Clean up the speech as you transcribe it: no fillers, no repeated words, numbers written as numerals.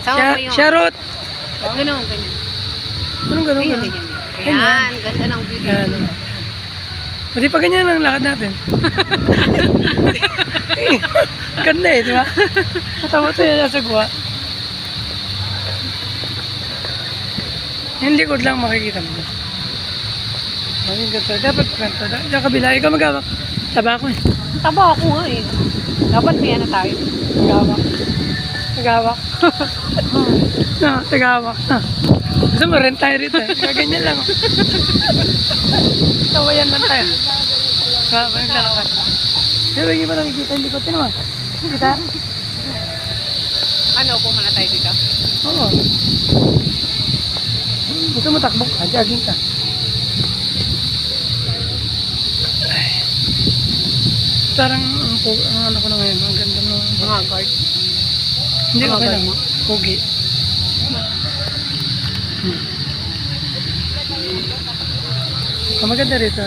Sama mo yung... Charot! Ganun, ganyan. Anong gano'n? Ganyan, ganyan. Ayan, ganda ng video. Yan. Pwede pa ganyan ang lakad natin. Ganda eh, di ba? Matawa tayo nasa guwa. Yung likod lang makikita mo. Ang ganda. Dapat ganito. Sa kabila, ikaw magawak. Taba ko eh. Taba ako nga eh. Dapat may ano tayo. Tagawak. Tagawak. No, tagawak. Gusto mo rin tayo rito eh. Kaganyan lang. Tawayan lang tayo. Babalik lang ako. Pero hindi pa nakikita yung likod. Tinaman. Kita? Ano, upo muna tayo dito? Oo. Gusto mo takbo ka? Jogging ka. Ay. Parang ang ano ko na ngayon. Ang ganda ng... Mga guard. Hindi Mga okay guard lang. mo? Pogi. Maganda rito.